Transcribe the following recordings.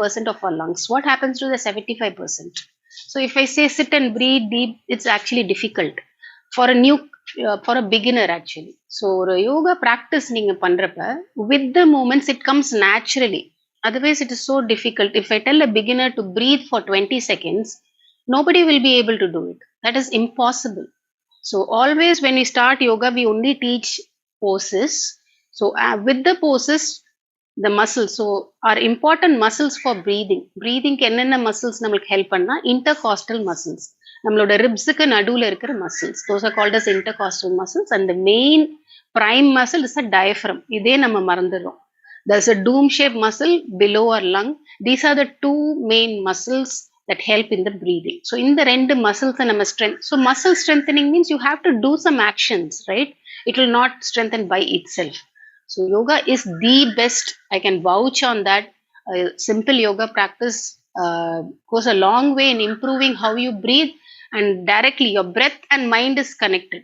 25% of our lungs. What happens to the 75%? So if I say sit and breathe deep, it's actually difficult for a new for a beginner actually. So ஒரு yoga practice நீங்க பண்றப்ப with the moments it comes naturally. Otherwise it is so difficult. If I tell a beginner to breathe for 20 seconds, nobody will be able to do it. That is impossible. So always when we start yoga, we only teach poses. So with the poses, the muscles, so our important muscles for breathing என்னென்ன muscles நமக்கு help பண்ணா intercostal muscles, நம்மளோட ribsக்கு நடுவுல இருக்கிற muscles, those are called as intercostal muscles, and the main prime muscle is a diaphragm. இதே நம்ம மறந்துடுறோம். There's a dome shaped muscle below our lung. These are the two main muscles that help in the breathing. So in the ரெண்டு muscles நம்ம strength. So muscle strengthening means you have to do some actions, right? It will not strengthen by itself. So yoga is the best. I can vouch on that. Simple yoga practice goes a long way in improving how you breathe, and directly your breath and mind is connected.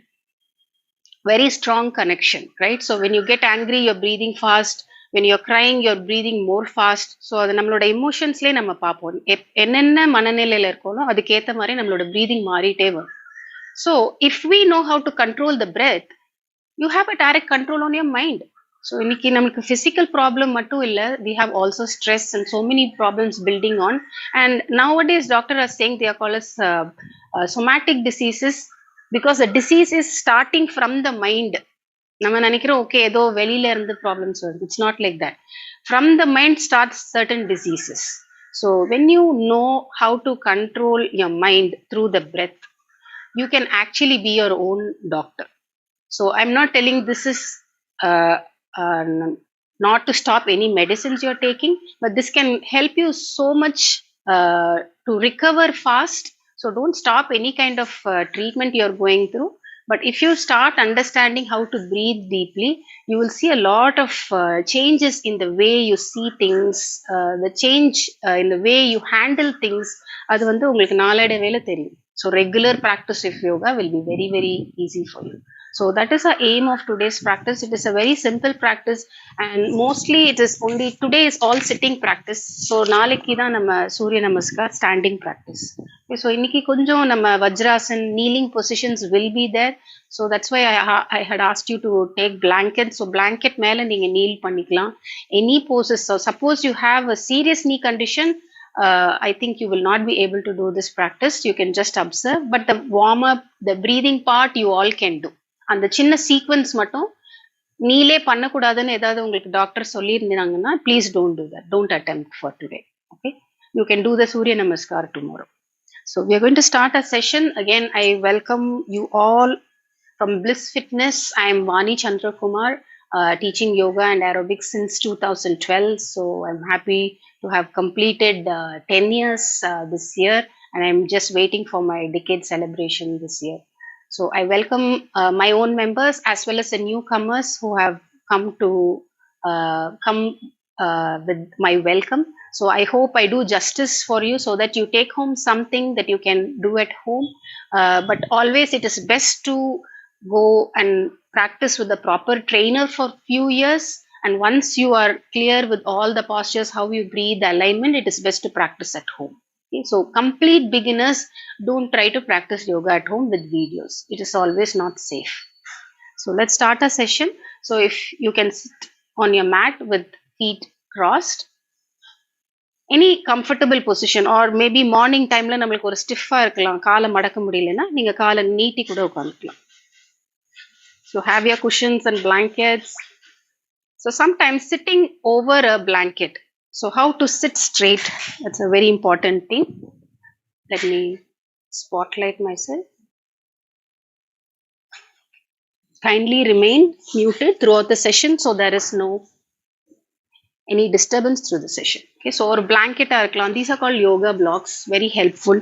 Very strong connection, right? So when you get angry, you're breathing fast. When you're crying, you're breathing more fast. So அது நம்மளோட எமோஷன்ஸ்லேயே நம்ம பார்ப்போம். என்னென்ன மனநிலையில் இருக்கோனோ அதுக்கேற்ற மாதிரி நம்மளோட breathing மாறிட்டே வரும். So if we know how to control the breath, you have a direct control on your mind. So இன்னைக்கு நமக்கு physical problem மட்டும் இல்ல, we have also stress and so many problems building on. And nowadays doctor are saying they are called as somatic diseases, because the disease is starting from the mind. நம்ம நினைக்கிறோம் okay ஏதோ வெளியில இருந்து problems வருது. It's not like that. From the mind starts certain diseases. So when you know how to control your mind through the breath, you can actually be your own doctor. So I'm not telling this is not to stop any medicines you're taking, but this can help you so much to recover fast. So don't stop any kind of treatment you're going through. But if you start understanding how to breathe deeply, you will see a lot of changes in the way you see things, the change in the way you handle things. அது வந்து உங்களுக்கு நாளடைவேல தெரியும். So regular practice of yoga will be very, very easy for you. So that is the aim of today's practice. It is a very simple practice, and mostly it is only today is all sitting practice. So நாளைக்கு தான் நம்ம surya namaskar standing practice. Okay, so இன்னைக்கு கொஞ்சம் நம்ம vajrasan kneeling positions will be there. So that's why I had asked you to take blanket. So blanket மேல நீங்க kneel பண்ணிக்கலாம். Any poses. So suppose you have a serious knee condition, I think you will not be able to do this practice. You can just observe, but the warm up, the breathing part, you all can do. அந்த சின்ன sequence மட்டும் நீலே பண்ணக்கூடாதுன்னு ஏதாவது உங்களுக்கு doctor சொல்லியிருந்தாங்கன்னா please don't do that, don't attempt for today. Okay, you can do the Surya Namaskar tomorrow. So we are going to start a session. Again I welcome you all from Blissfitness. I am Vani Chandrakumar, teaching yoga and aerobics since 2012. So I'm happy to have completed 10 years this year, and I'm just waiting for my decade celebration this year. So I welcome my own members as well as the newcomers who have come to come with my welcome. So I hope I do justice for you so that you take home something that you can do at home. But always it is best to go and practice with a proper trainer for few years. And once you are clear with all the postures, how you breathe, the alignment, it is best to practice at home. Okay, so complete beginners, don't try to practice yoga at home with videos. It is always not safe. So let's start a session. So if you can sit on your mat with feet crossed, any comfortable position, or maybe morning time la namakku or stiff ah irkalam, kaala madakka mudiyalena neenga kaala neeti kuda ukandukalam. So have your cushions and blankets. So sometimes sitting over a blanket. So how to sit straight, that's a very important thing. Let me spotlight myself. Kindly remain muted throughout the session so there is no any disturbance through the session. Okay, so or blanket ah irkalam, these are called yoga blocks, very helpful.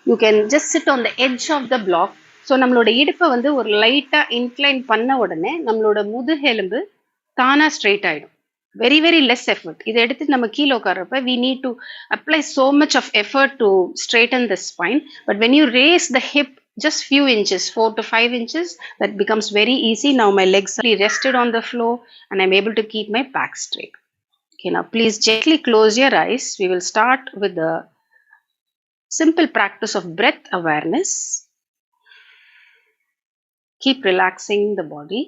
You can just sit on the edge of the block. So நம்மளோட இடுப்பை வந்து ஒரு லைட்டாக incline பண்ண உடனே நம்மளோட முதுகெலும்பு தானாக ஸ்ட்ரெயிட் ஆகிடும். Very very less effort. இதை எடுத்து நம்ம கீழே உட்கார்றப்ப we need to apply so much of effort to straighten the spine. But when you raise the hip just few inches, 4 to 5 inches, that becomes very easy. Now my legs are rested on the floor and I'm able to keep my back straight. Okay, now please gently close your eyes. We will start with the simple practice of breath awareness. Keep relaxing the body.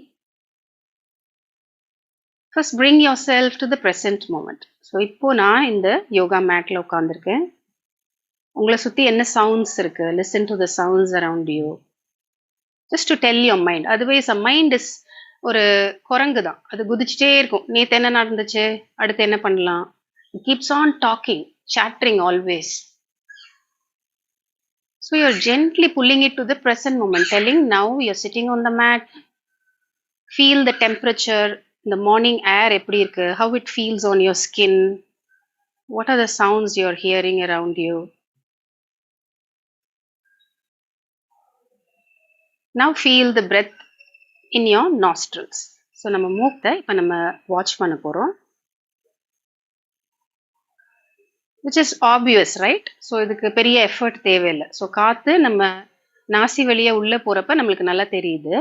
First, bring yourself to the present moment. So, இப்போ நான் இந்த யோகா மேட்ல உட்காந்துருக்கேன். உங்களை சுத்தி என்ன sounds இருக்கு? Listen to the sounds around you. Just to tell your mind. Otherwise, a mind is ஒரு குரங்கு தான். அது குதிச்சுட்டே இருக்கும். நேத்து என்ன நடந்துச்சு? அடுத்து என்ன பண்ணலாம்? It keeps on talking, chattering always. So you're gently pulling it to the present moment, telling now you're sitting on the mat. Feel the temperature, the morning air எப்படி இருக்கு? How it feels on your skin. What are the sounds you're hearing around you? Now feel the breath in your nostrils. So நம்ம மூக்கை இப்போ நம்ம watch பண்ண போறோம். Which is obvious, right? So இதுக்கு பெரிய எஃபர்ட் தேவையில்லை. ஸோ காத்து நம்ம நாசி வழியா உள்ள போறப்ப நம்மளுக்கு நல்லா தெரியுது.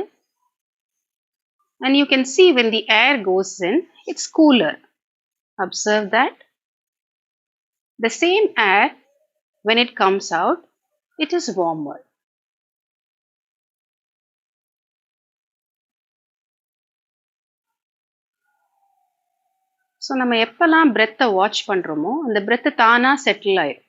And you can see when the air goes in, it's cooler. Observe that. The same air, when it comes out, it is warmer. So நம்ம எப்பெல்லாம் பிரெத்தை வாட்ச் பண்றோமோ அந்த பிரெத்து தானா செட்டில் ஆயிடும்.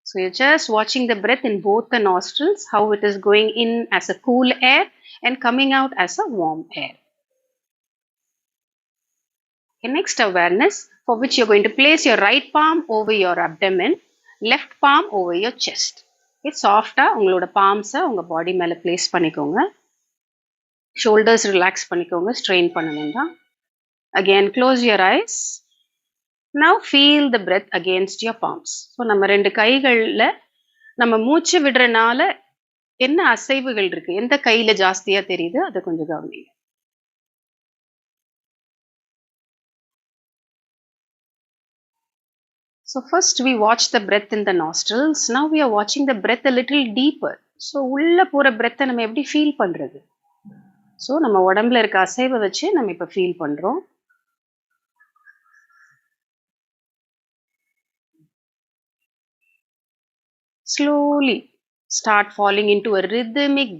So you're just watching the breath in both the nostrils, how it is going in as a cool air and coming out as a warm air. Okay, next awareness, for which you're going to place your right palm over your abdomen, left palm over your chest. Okay, soft-ஆ உங்களோட palms-அ உங்க body மேல place பண்ணிக்கோங்க. Shoulders relax பண்ணிக்கோங்க, strain பண்ண வேண்டாம். Again, close your eyes. Now feel the breath against your palms. So நம்ம ரெண்டு கைகள்ல நம்ம மூச்சு விடுறனால என்ன அசைவுகள் இருக்கு, எந்த கையில ஜாஸ்தியா தெரியுது அதை கொஞ்சம் கவனிங்க. So first we watch the breath in the nostrils. Now we are watching the breath a little deeper. So உள்ள போற breath நம்ம எப்படி ஃபீல் பண்றது? So நம்ம உடம்புல இருக்க அசைவை வச்சு நம்ம இப்ப ஃபீல் பண்றோம். Slowly start falling into a rhythmic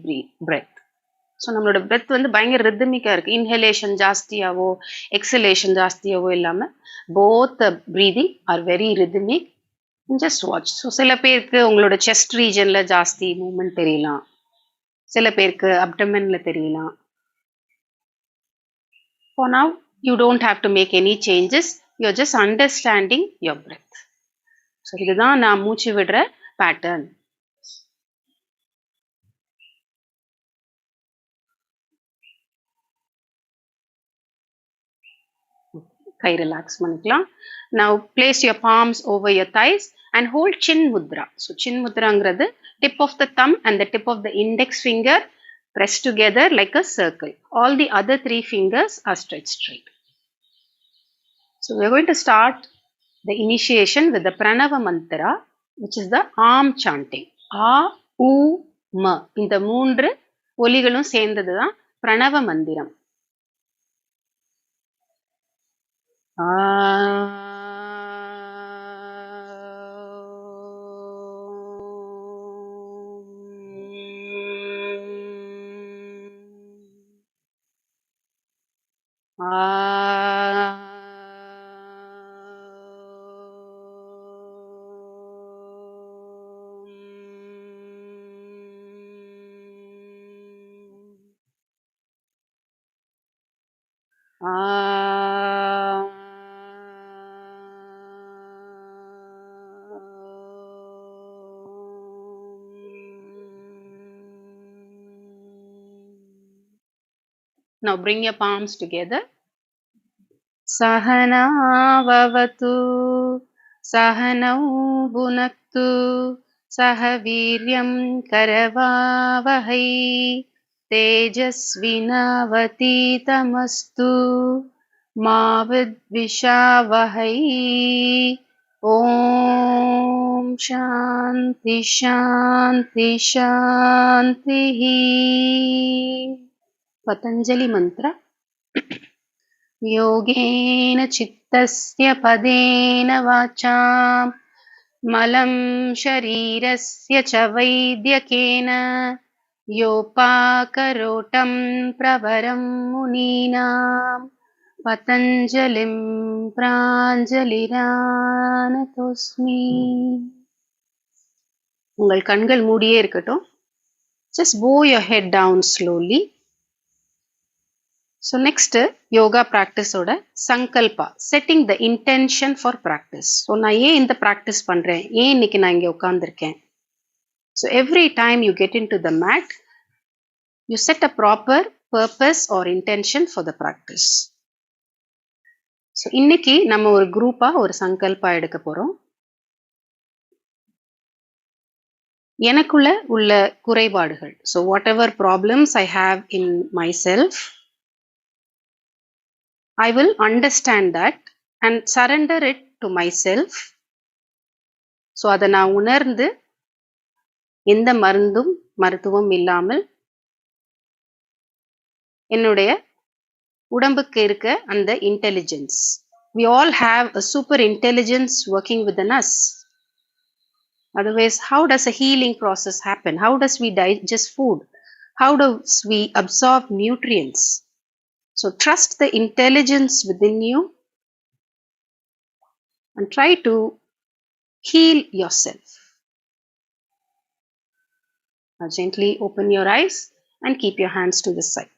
breath. So நம்மளோட பிரெத் வந்து பயங்கர ரிதமிக்காக இருக்குது. இன்ஹலேஷன் ஜாஸ்தியாவோ எக்ஸலேஷன் ஜாஸ்தியாவோ இல்லாமல் both the breathing are very rhythmic. Just watch. So சில பேருக்கு உங்களோட செஸ்ட் ரீஜனில் ஜாஸ்தி மூமெண்ட் தெரியலாம், சில பேருக்கு அப்டமனில் தெரியலாம். For now, you don't have to make any changes. You're just understanding your breath. So இதுதான் நான் மூச்சு விடுற பேட்டர்ன். கை ரிலாக்ஸ் பண்ணிக்கலாம். Now place your palms over your thighs and hold chin mudra. So chin mudraங்கிறது tip of the thumb and the tip of the index finger press together like a circle. All the other three fingers are stretched straight. So we are going to start the initiation with the Pranava Mantra, which is the arm chanting. A, U, Ma. இந்த மூன்று ஒலிகளும் சேர்ந்தது தான் பிரணவ மந்திரம். Now bring your palms together. Sahana vavatu sahanau bhunaktu sahaviryam karavavahai tejasvinavaditamastu ma vidvishavahai. Om Shanti Shanti Shanti. Patanjali Mantra. Yogena chittasya padena vacham malam sharirasya cha vaidyakena yopakarotam pravaram muninam patanjalim pranjaliranatosmi. உங்கள் கண்கள் மூடியே இருக்கட்டும். Just bow your head down slowly. So next, yoga practice oda sankalpa, setting the intention for practice. So நான் ஏன் இந்த practice பண்றேன், ஏன் இன்னைக்கு நான் இங்க உட்கார்ந்திருக்கேன். So every time you get into the mat, you set a proper purpose or intention for the practice. So இன்னைக்கு நம்ம ஒரு குரூப்பா ஒரு சங்கல்பா எடுக்க போறோம். எனக்குள்ள உள்ள குறைபாடுகள். So whatever problems I have in myself, I will understand that and surrender it to myself. So அதை நான் உணர்ந்து எந்த மருந்தும் மருத்துவம் இல்லாமல் என்னுடைய உடம்புக்கு இருக்க அந்த intelligence. We all have a super intelligence working within us. Otherwise, how does a healing process happen? How does we digest food? How does we absorb nutrients? So trust the intelligence within you and try to heal yourself. Now gently open your eyes and keep your hands to the side.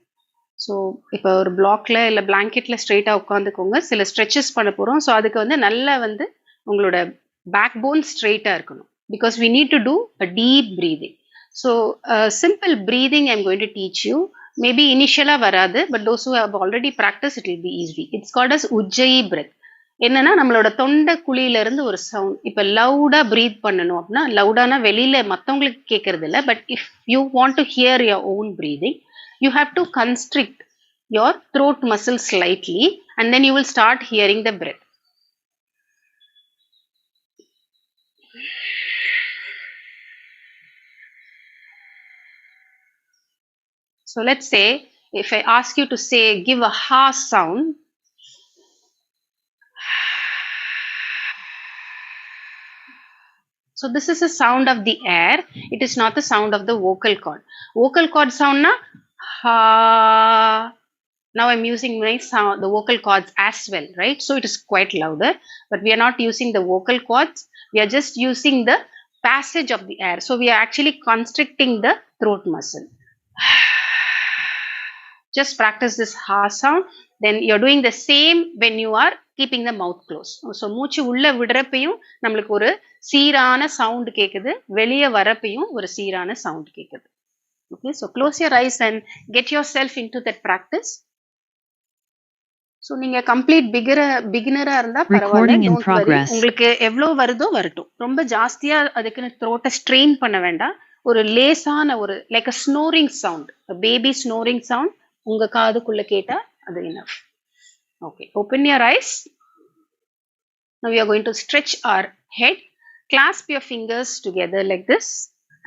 So இப்போ ஒரு பிளாக்ல இல்லை பிளாங்கெட்ல ஸ்ட்ரெயிட்டாக உட்காந்துக்கோங்க. சில stretches பண்ண போகிறோம். So அதுக்கு வந்து நல்லா வந்து உங்களோட பேக் போன் ஸ்ட்ரெயிட்டாக இருக்கணும். Because we need to do a deep breathing. So simple breathing I am going to teach you. Maybe இனிஷியலாக வராது, but those who have already practise it will be easy. It's called as Ujjayi breath. என்னன்னா நம்மளோட தொண்டை குழியிலேருந்து ஒரு sound. இப்போ லவுடாக breath பண்ணணும் அப்படின்னா, லவுடானா வெளியில் மற்றவங்களுக்கு கேட்கறது இல்லை, but if you want to hear your own breathing, you have to constrict your throat muscle slightly and then you will start hearing the breath. So let's say if I ask you to say, give a ha sound. So this is a sound of the air. It is not the sound of the vocal cord. Vocal cord sound na ha. Now I'm using my sound, the vocal cords as well, right? So it is quite louder, but we are not using the vocal cords. We are just using the passage of the air. So we are actually constricting the throat muscle. Just practice this ha sound. Then you're doing the same when you are keeping the mouth closed. So மூச்சு உள்ள விடுறப்பையும் நம்மளுக்கு ஒரு சீரான sound கேக்குது, வெளியே வரப்பையும் ஒரு சீரான sound கேக்குது. Okay, so close your eyes and get yourself into that practice. So நீங்க கம்ப்ளீட் பிகினரா இருந்தா பரவாயில்ல, உங்களுக்கு எவ்வளவு வருதோ வரட்டும். ரொம்ப ஜாஸ்தியா அதுக்குன்னு த்ரோட்டை ஸ்ட்ரெயின் பண்ண வேண்டாம். ஒரு லேசான ஒரு லைக் அ snoring sound, baby snoring sound உங்க காதுக்குள்ள கேட்டா அது enough. Okay, open your eyes. Now we are going to stretch our head. Clasp your fingers together like this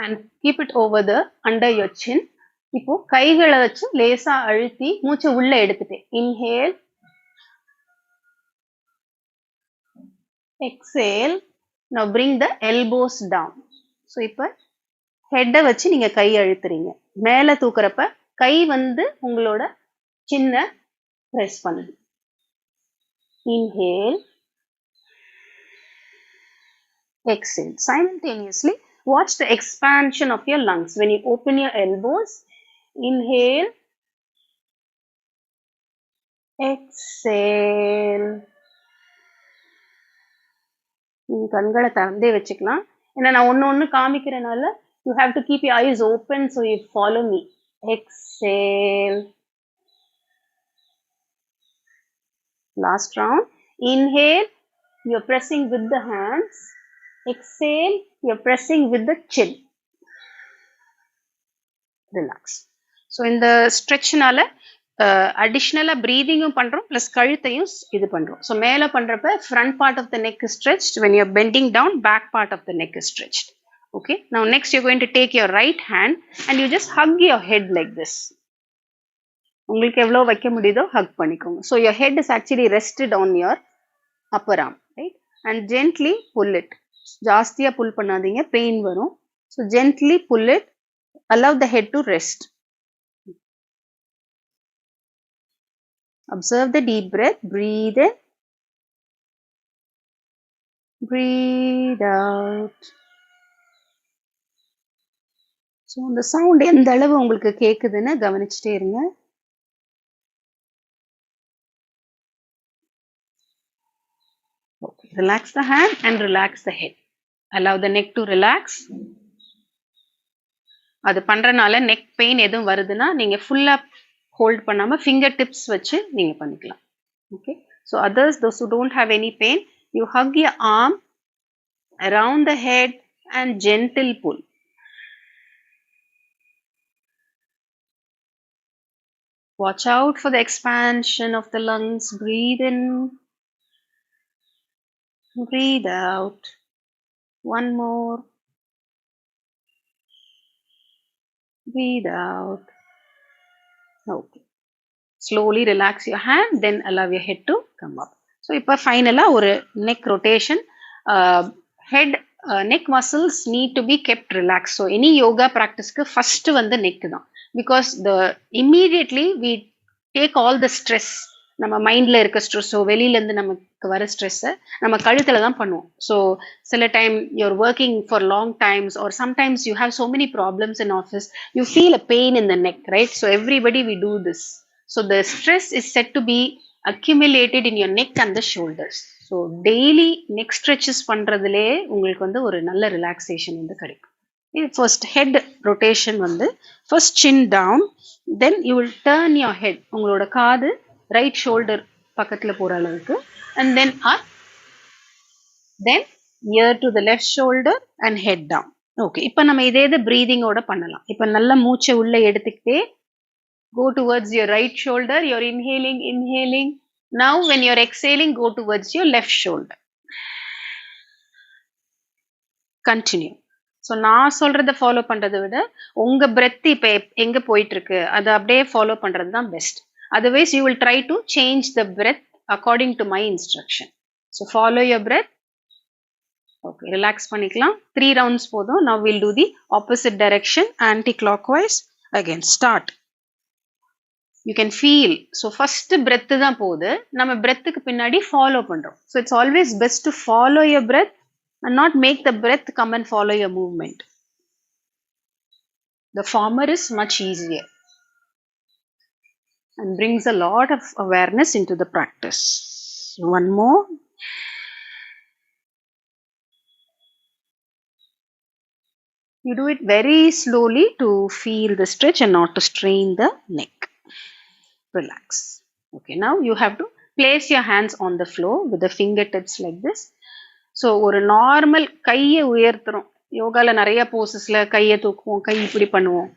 and keep it over the under your chin. இப்போ கைகளை வச்சு லேசா அழுத்தி மூச்சை உள்ள எடுத்துட்டேன். Inhale, exhale. Now bring the elbows down. So இப்போ ஹெட்டை வச்சு நீங்க கை அழுத்துறீங்க. மேல தூக்குறப்ப கை வந்து உங்களோட சின்ன பிரஸ் பண்ணுது. Inhale, exhale. Simultaneously watch the expansion of your lungs. When you open your elbows, inhale, exhale. கண்களை திறந்தே வச்சுக்கலாம். ஏன்னா நான் ஒன்னு காமிக்கிறனால you have to keep your eyes open, so you follow me. Exhale. Last round. Inhale, you're pressing with the hands. Exhale, you're pressing with the chin. Relax. So in the stretchனால அடிஷ்னலா பிரீதிங்கும் பண்றோம், plus கழுத்தையும் இது பண்றோம். So மேல பண்றப்ப front part of the neck is stretched. when you're bending down, back part of the neck is stretched. Okay, now next you're going to take your right hand and you just hug your head like this. உங்களுக்கு எவ்வளவு வைக்க முடியுதோ ஹக் பண்ணிக்கோங்க. So your head is actually rested on your upper arm, right? And gently pull it. ஜாஸ்தியா புல் பண்ணாதீங்க, pain வரும். So gently pull it. Allow the head to rest. Observe the deep breath. Breathe in. Breathe out. So the sound எந்த அளவு உங்களுக்கு கேக்குதுன்னு கவனிச்சுட்டே இருங்க. Okay. Relax the hand and relax the head. Allow the neck to relax. அது பண்றனால neck pain எதுவும் வருதுன்னா நீங்க ஃபுல்லா hold பண்ணாம ஃபிங்கர் டிப்ஸ் வச்சு நீங்க பண்ணிக்கலாம். Okay. So others, those who don't have any pain, you hug your arm around the head and gentle pull. Watch out for the expansion of the lungs. Breathe in. Breathe out. One more. Breathe out. Okay. Slowly relax your hand, then allow your head to come up. So, இப்போ ஃபைனலா ஒரு neck rotation. Head, neck muscles need to be kept relaxed. So, any yoga practice-க்கு first வந்து neck தான். Because immediately we take all the stress. நம்ம மைண்ட்ல இருக்க ஸ்ட்ரெஸ்ஸோ வெளியில இருந்து நமக்கு வர ஸ்ட்ரெஸ்ஸை நம்ம கழுத்துல தான் பண்ணுவோம். ஸோ சில time you're working for long times or sometimes you have so many problems in office, you feel a pain in the neck, right? So everybody we do this. So the stress is set to be accumulated in your neck and the shoulders. So daily neck stretches பண்றதுலே உங்களுக்கு வந்து ஒரு நல்ல relaxation வந்து கிடைக்கும். First head rotation வந்து first chin down, then you will turn your head, உங்களோட காது right shoulder பக்கத்துல போற அளவுக்கு, and then up, then ear to the left shoulder and head down. Okay, இப்போ நம்ம இதே breathing ஓட பண்ணலாம். இப்போ நல்ல மூச்சை உள்ள எடுத்துக்கிட்டே go towards your right shoulder, you're inhaling. Now when you're exhaling, go towards your left shoulder. Continue. So நான் சொல்றதை ஃபாலோ பண்றதை விட உங்க பிரெத் இப்போ எங்க போயிட்டு இருக்கு அதை அப்படியே ஃபாலோ பண்றது தான் best. Otherwise you will try to change the breath according to my instruction. So follow your breath. Okay, relax பண்ணிக்கலாம். 3 rounds போதும். Now will do the opposite direction, anticlockwise. Again start. You can feel. So first breath தான் போகுது, நம்ம பிரெத்துக்கு பின்னாடி follow பண்றோம். So it's always best to follow your breath and not make the breath come and follow your movement. The former is much easier and brings a lot of awareness into the practice. One more. You do it very slowly to feel the stretch and not to strain the neck. Relax. Okay, now you have to place your hands on the floor with the fingertips like this. So ஒரு normal கையை உயர்த்துறோம். யோகால நிறைய போசஸ்ல கையை தூக்குவோம், கை இப்படி பண்ணுவோம்.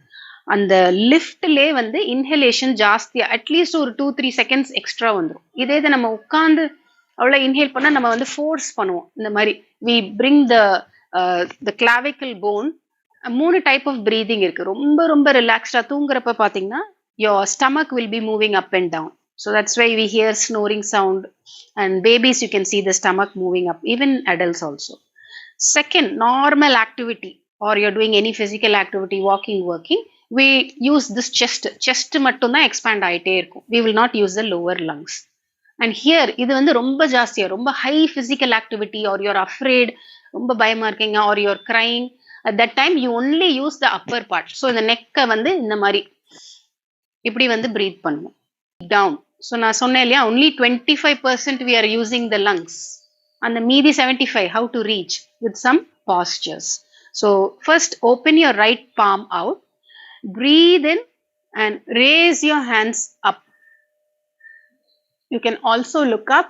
அந்த லிஃப்ட்லே வந்து inhalation ஜாஸ்தியா, at least ஒரு 2-3 seconds எக்ஸ்ட்ரா வந்துடும். இதே இதை நம்ம உட்காந்து அவ்வளோ இன்ஹேல் பண்ணா நம்ம வந்து ஃபோர்ஸ் பண்ணுவோம். இந்த மாதிரி we bring the clavicle bone. 3 type of breathing இருக்கு. ரொம்ப ரொம்ப ரிலாக்ஸ்டா தூங்குறப்ப பாத்தீங்கன்னா your stomach will be moving up and down. So that's why we hear snoring sound, and babies you can see the stomach moving up, even adults also. Second, normal activity or you're doing any physical activity, walking, working, we use this chest மட்டும் தான் expand ஆயிட்டே இருக்கும். We will not use the lower lungs. And here இது வந்து ரொம்ப ஜாஸ்தியா, ரொம்ப high physical activity or you're afraid, ரொம்ப பயமா இருக்கீங்க or you're crying, at that time you only use the upper part. So இந்த neck வந்து இந்த மாதிரி இப்படி வந்து breathe பண்ணுவோம். Down. So நான் சொன்னேன் இல்லையா, only 25% we are using the lungs. And the மீதி 75, how to reach? With some postures. So first open your right palm out. Breathe in and raise your hands up. You can also look up.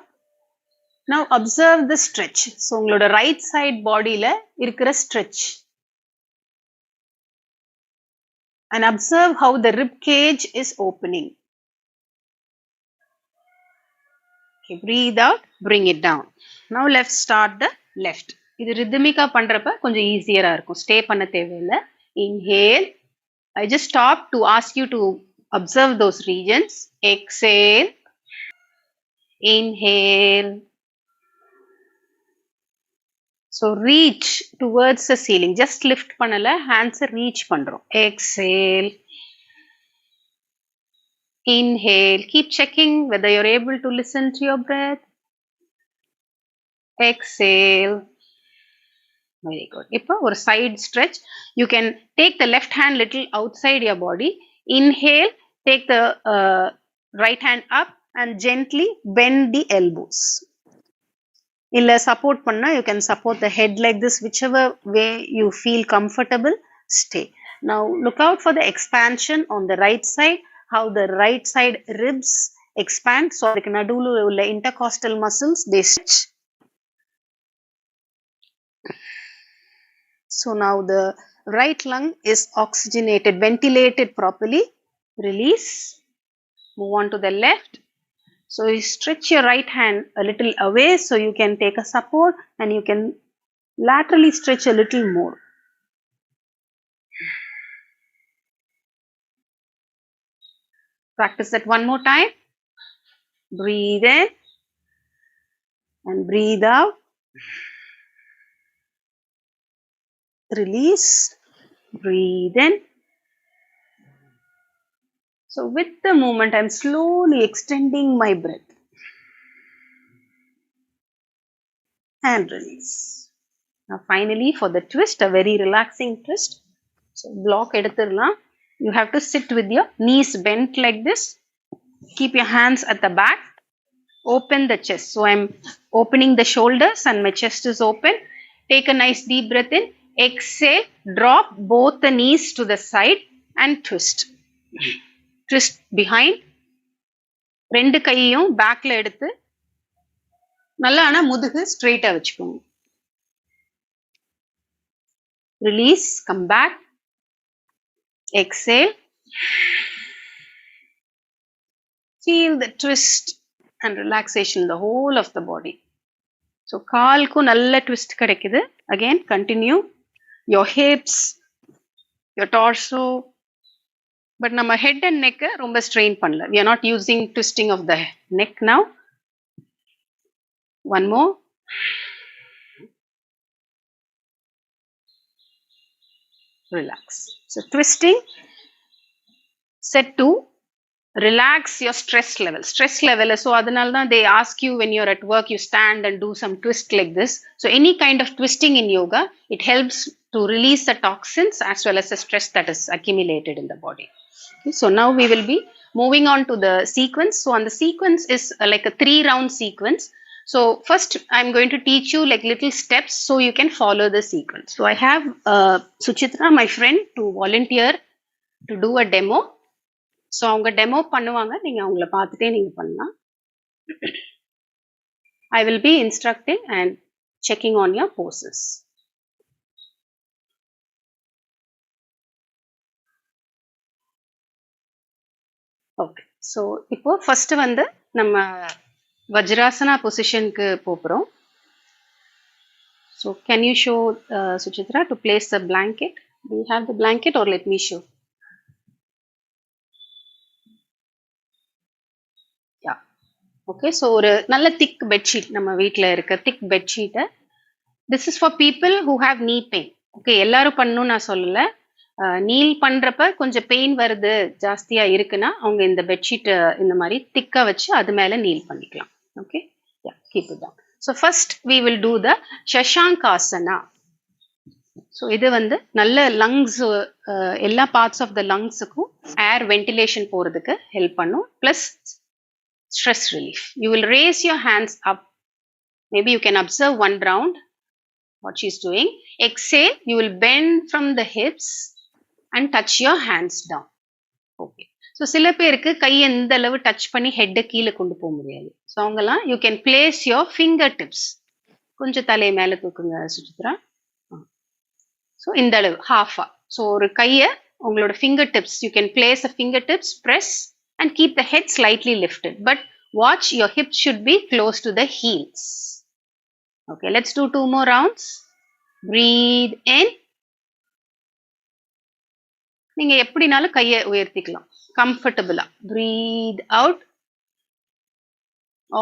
Now observe the stretch. So உங்களோட right side bodyல இருக்கிற stretch. And observe how the rib cage is opening. Okay, breathe out, bring it down. Now let's start the left. இது ரிதமிக்கா பண்றப்ப கொஞ்சம் ஈஸியரா இருக்கும். Stay பண்ண தேவையில்லை. Inhale. I just stop to ask you to observe those regions. Exhale, inhale. So reach towards the ceiling. Just lift பண்ணல, hands reach பண்றோம். Exhale, inhale. Keep checking whether you're able to listen to your breath. Exhale. Very good. இப்போ ஒரு side stretch. You can take the left hand little outside your body. Inhale, take the right hand up and gently bend the elbows. Illa support panna, you can support the head like this, whichever way you feel comfortable, stay. Now look out for the expansion on the right side, how the right side ribs expand. So adukku naduvula ulla intercostal muscles, they stretch. So now the right lung is oxygenated, ventilated properly. Release. Move on to the left. So you stretch your right hand a little away so you can take a support, and you can laterally stretch a little more. Practice that one more time. Breathe in and breathe out. Release. Breathe in. So with the movement, I'm slowly extending my breath. And release. Now finally, for the twist, a very relaxing twist. So block eduthidalam. You have to sit with your knees bent like this. Keep your hands at the back. Open the chest. So I'm opening the shoulders and my chest is open. Take a nice deep breath in. Exhale. Drop both the knees to the side and twist. Twist behind. ரெண்டு கையையும் பேக்ல எடுத்து நல்லா ஆனா முதுகு ஸ்ட்ரெயிட்டா வச்சுக்கோங்க. Release. Come back. Exhale. Feel the twist and relaxation in the whole of the body. So kaalku nalla twist kadekkudu. Again continue. Your hips, your torso. But nama head and neck romba strain pannala. We are not using twisting of the neck now. One more. Relax. So twisting. Set 2. Relax your stress level. Stress level. So adanal they ask you when you're at work, you stand and do some twist like this. So any kind of twisting in yoga, it helps to release the toxins as well as the stress that is accumulated in the body. Okay, so now we will be moving on to the sequence. So on the sequence is like a 3-round sequence. So first I'm going to teach you like little steps so you can follow the sequence. So I have Suchitra, my friend, to volunteer to do a demo. So அவங்க demo பண்ணுவாங்க, நீங்க அவங்கள பார்த்துட்டே நீங்க பண்ணலாம். I will be instructing and checking on your poses. Okay, so இப்போ first வந்து நம்ம வஜ்ராசனா பொசிஷனுக்கு போறோம். So can you show Suchitra to place the blanket? Do you have the blanket or let me show? Yeah. Okay, so ஒரு நல்ல thick bed sheet நம்ம வீட்ல இருக்க thick bed sheet. This is for people who have knee pain. Okay, எல்லாரும் பண்ணனும் நான் சொல்லல. Neil பண்றப்ப கொஞ்சம் பெயின் வருது ஜாஸ்தியா இருக்குன்னா அவங்க இந்த பெட்ஷீட் இந்த மாதிரி திக்கா வச்சு அது மேல நீல் பண்ணிக்கலாம். Okay, yeah, keep it down. So first we will do the Shashank Asana. So இது வந்து நல்ல lungs எல்லா parts of the lungs-க்கும் air ventilation போறதுக்கு help பண்ணும், plus stress relief. You will raise your hands up. Maybe you can observe one round what she's doing. Exhale, you will bend from the hips and touch your hands down. Okay. So சில பேருக்கு கை எந்த அளவு touch பண்ணி head கீழே கொண்டு போக முடியாது. So அவங்கலாம் you can place your fingertips. கொஞ்சம் தலையை மேலே தூக்குங்க சுசித்ரா. ஸோ இந்த அளவு ஹாஃபா. ஸோ ஒரு கையை உங்களோட fingertips, you can place a fingertips, press and keep the head slightly lifted. But watch, your hips should be close to the heels. Okay, let's do 2 more rounds. Breathe in. நீங்க எப்படினாலும் கையை உயர்த்திக்கலாம். comfortable. Breathe out.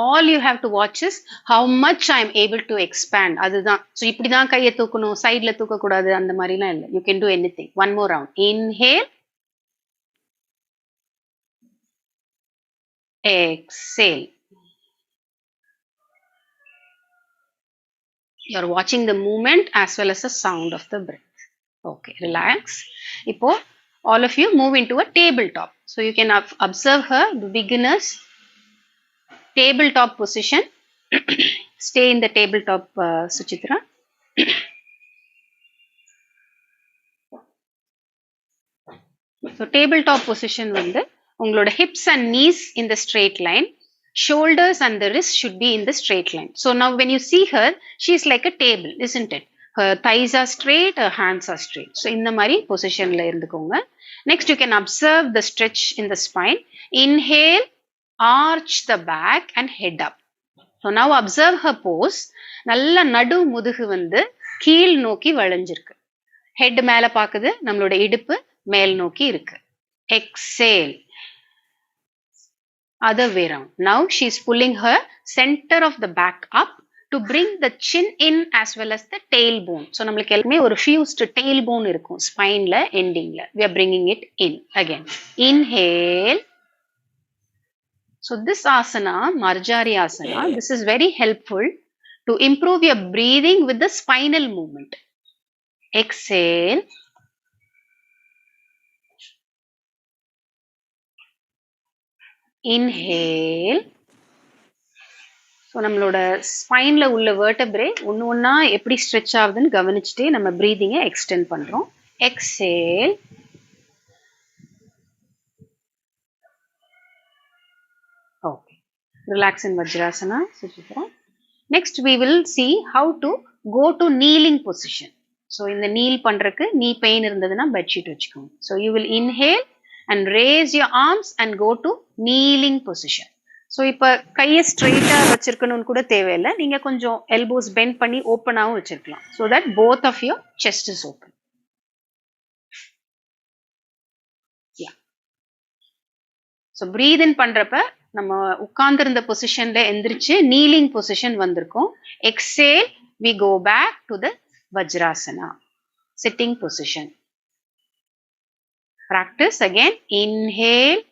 All you have to watch is how much I am able to expand. அதுதான். So இப்படிதான் கையை தூக்கணும், சைடுல தூக்க கூடாது, அந்த மாதிரிலாம் இல்லை. You can do anything. One more round. Inhale. Exhale. You're watching the movement as well as the sound of the breath. Okay, relax. Ipo, all of you move into a tabletop. So you can observe her, the beginners, tabletop position. Stay in the tabletop, Suchitra. So tabletop position வந்து உங்களோட hips and knees in the straight line, shoulders and the wrist should be in the straight line. So now when you see her, she is like a table, isn't it? Her thighs are straight, her hands are straight. So இந்த மாதிரி positionல இருந்துக்கோங்க. Next you can observe the stretch in the spine. Inhale, arch the back and head up. So now observe her pose. நல்ல நடு முதுகு வந்து கீழ் நோக்கி வளைஞ்சிருக்கு. Head மேல பாக்குது, நம்மளோட இடுப்பு மேல் நோக்கி இருக்கு. Exhale. Other way round. Now she is pulling her center of the back up to bring the chin in as well as the tailbone. So நம்மளுக்கு எல்லாமே ஒரு fused tailbone இருக்கும் spineல endingல. We are bringing it in again. Inhale. So this asana, Marjari asana, this is very helpful to improve your breathing with the spinal movement. Exhale. Inhale. So நம்மளோட ஸ்பைன்ல உள்ள vertebrae ஒன்னு ஒண்ணா எப்படி stretch ஆகுதுன்னு கவனிச்சுட்டே நம்ம பிரீதிங்கை extend பண்றோம். Exhale. Okay. Relax in Vajrasana. Next we will see how to go to kneeling position. So இந்த kneel பண்றதுக்கு knee pain இருந்ததுன்னா bedsheet வச்சுக்கோங்க. So you will inhale and raise your arms and go to kneeling position. So இப்ப கையை ஸ்ட்ரெயிட்டா வச்சிருக்கணும்னு கூட தேவையில்லை. நீங்க கொஞ்சம் elbows bend பண்ணி ஓப்பனாவும் வச்சிருக்கலாம். So that both of your chest is open. Yeah. So breathe in பண்றப்ப நம்ம உட்கார்ந்திருந்த பொசிஷன்ல எந்திரிச்சு kneeling position வந்திருக்கோம். Exhale, we go back to the Vajrasana, sitting position. Practice again. Inhale,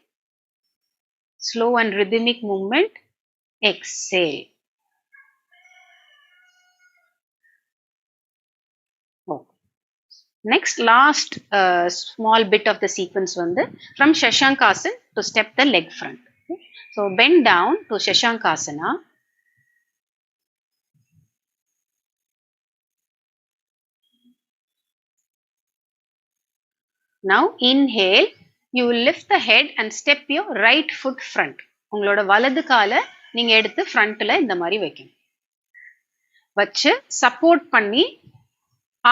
slow and rhythmic movement. Exhale. Oh. Next, last small bit of the sequence வந்து from Shashank Asana to step the leg front. Okay. So bend down to Shashank Asana. Now inhale, you will lift the head and step your right foot front. உங்களோட வலது காலை நீங்க எடுத்து ஃப்ரண்ட்ல இந்த மாதிரி வைக்கணும். வச்சு சப்போர்ட் பண்ணி